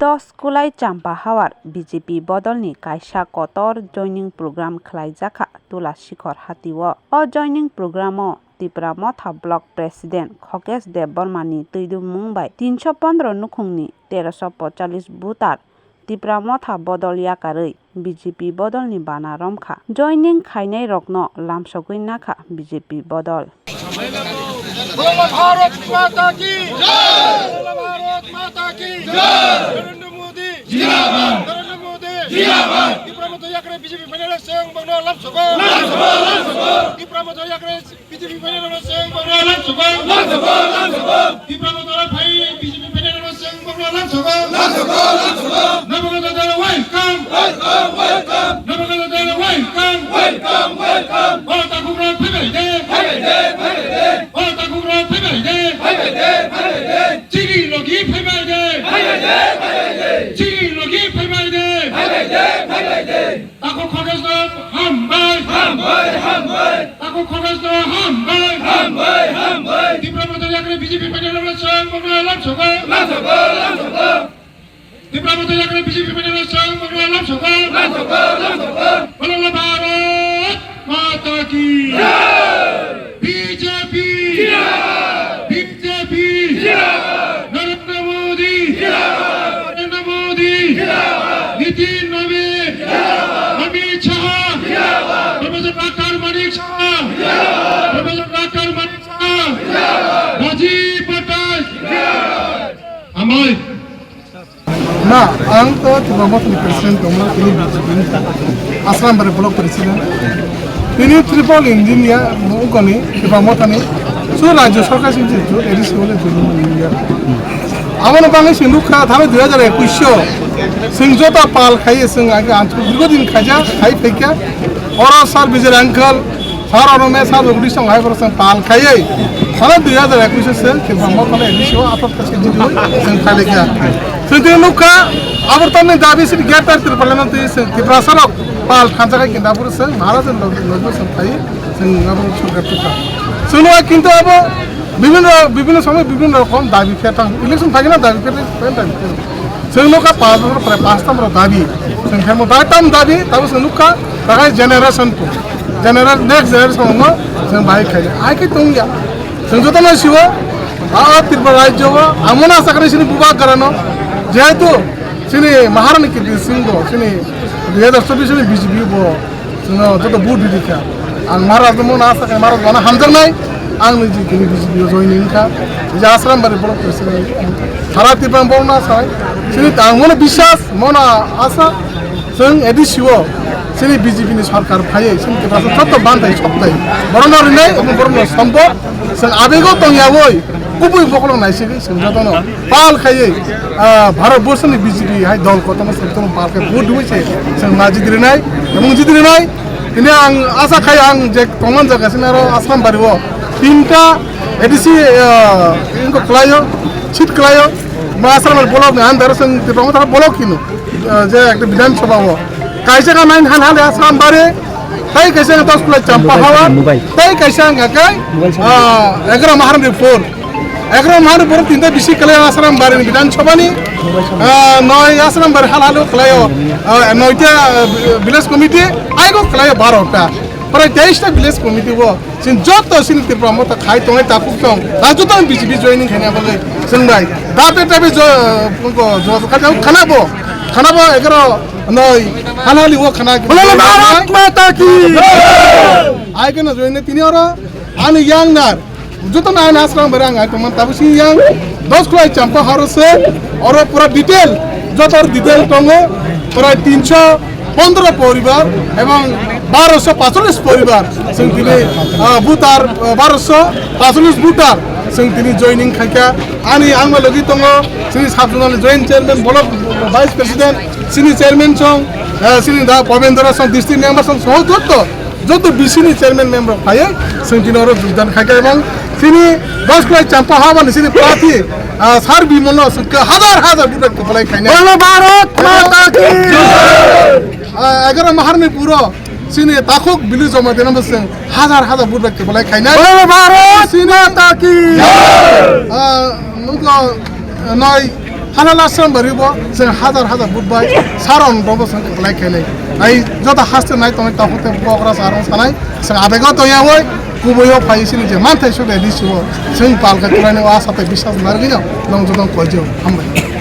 Toskulai champa hawar BJP bodolni kaisa kotor joining program khlaijaka Tulashikhar Hatio. O joining programo Tipra Motha block president Khowai Debormani tuidu mungbai 315 nukhungni 1345 butar Tipra Motha bodol Yakarwi BJP bodolni Bana Romkha joining khainai rokno lamsogo nakha BJP bodol. Bharat माता की जय भारत माता की जय नरेंद्र मोदी जिंदाबाद नरेंद्र मोदी जिंदाबाद तिप्रा मतो याकरे BJP बनेला संग बंगला lamsogo तिप्रा मतो याकरे बीजेपी बनेला संग बंगला lamsogo तिप्रा मतो भाई बीजेपी बनेला संग बंगला lamsogo नमगत दल वेलकम नमगत दल वेलकम भारत कुबरा फेबे chini logi phai de ako khogos do hambai ako khogos do hambai Tipra Motha Yakhrai BJP panela sang bangla lamsogo Tipra Motha Yakhrai BJP panela sang bangla lamsogo Bola Bharat Mata ki BJP Narendra Modi Nitin Navid Amit Shah Professor Dr. Manik Shah Rajiv Patel hambai na ang to Tipra Motha ni president tomra ini BJP asram bare block president ini triple engineer mukoni Tipra Motha ni so রাজ্য সরকার সিনছে জোট ADC বলে জন্য India আমার বাংলা সিন্ধুখা থামে 2021 সিং জোতা পাল খাইয়ে সিং আগে দীর্ঘদিন খাইজা খাই ফেকা ওরা সার বিজের আঙ্কল সার অরমে সার উড়ি সং হাই বরসং পাল খাইয়ে সারা 2021 সিং Tipra Motha এডিসি আপত কাছে দিল সিং খাইলে কা সিং দিনুখা আবার তনে দাবি সিট গ্রেটার পার্লামেন্ট সিং টিপ্রাসারক পাল খাঁচাকা কিন্দাপুর সিং ভারতের লোক সিং খাই সিং আবার সরকার টুকা শুনো কিন্তু আবার বিভিন্ন সময় বিভিন্ন রকম দাবি খেতাম ইলেকশন থাকে না দাবি খেতে সেগুলোকে 5 বছর প্রায় 5টা আমরা দাবি সংখ্যার মধ্যে দাবি তারপর সেগুলোকে তাকাই জেনারেশন নেক্সট জেনারেশন जों बाहाय खायो आइके दंया जों जत नायसिबो त्रिपुरा राज्य आमोन आशा करे सिनि बुबा गरानो जेहेतु सिनि महारानी कीर्ति सिंह सिनि 2024 नि बीजेपी बो जों जत बुट दिखा आं महाराज मोन आशा करे महाराज बना हामजानाय आं निजि गिनि बीजेपी जयनिं का जे आश्रम बारे ब्लक प्रेसिडेंट सारा त्रिपुरा बरना साय सिनि आंमोन विश्वास मोना आशा जों एडिसिओ सिनि बीजेपी नि सरकार फायै सिनि टिप्रासा जत बान्थाय सप्ताय बरना रिनाय এবং बरना सम्भव जों आबेगो तंयावै गुबै बकल नायसिगि जों जतनो पाल खायै भारत बर्षनि बीजेपी हाय दल कतनो सप्तम पालके भोट होइसे जों नाजिद्रिनाय এবং जिद्रिनाय इने आं आशा खाय आं जे तंगन जागासिनो आरो आसाम बारिवो तीनटा एडिसि इनको क्लायो छिट क्लायो मासार ब्लक ने आन्दार जों टिप्रासा ब्लक किनु जे एक विधानसभा kaisa ka main hal hal asam bare tai kaisa ka Toskulai champa hawa tai kaisa ka kai egra maharan report egra maharan report tinta bisi kale asram bare bidan sabani noy asram bare hal hal klayo noita village committee ai go klayo 12 ta pare 23 ta village committee wo sin joto sin Tipra Motha khai tongai ta kuptong ta joto BJP joining khania bole singbai dabe tabe jo khana bo egra नय हालाली वो खाना की भारत माता की आय के न जोइने तिनी और आन यांग नार जतो ना आश्रम बरांग आय तो मन ताबसी यांग Toskulai champa हारो से और पूरा डिटेल जतो डिटेल तंगो पूरा 315 परिवार एवं 1245 परिवार जों तिनी बुटार 1245 बुटार जों तिनी जॉइनिंग खायका आनि आंबो लगि तंगो सिनि साबजुनाल joint chairman block vice president सिनि चेयरमैन सं सिनि दा पवेन्द्र सं डिस्ट्रिक्ट मेंबर सं जत बिसिनि चेयरमैन मेंबर फाय जों तिनी और जुदान खायका एवं सिनि Toskulai champa हावानि सिनि प्रार्थी सार बिमल हजार बुट खलाय खायने भारत माता की एगार माहारनि पुरो सिनि ताखक बिलु जमा देना जों हजार बुट खलाय खायने भारत माता की नय hana lasram baribo जों हाजार बुटबाय सारन दबो जों खलाय खेले ai jota haste nai tong ta hote program sarong sanai जों abego to yawo kuboyo फाइसिनि जे मानथाय सुबे दिसुओ जों पालका तुरानि वा साथे बिसास नारगिनो नं जदं कइजो हामबाय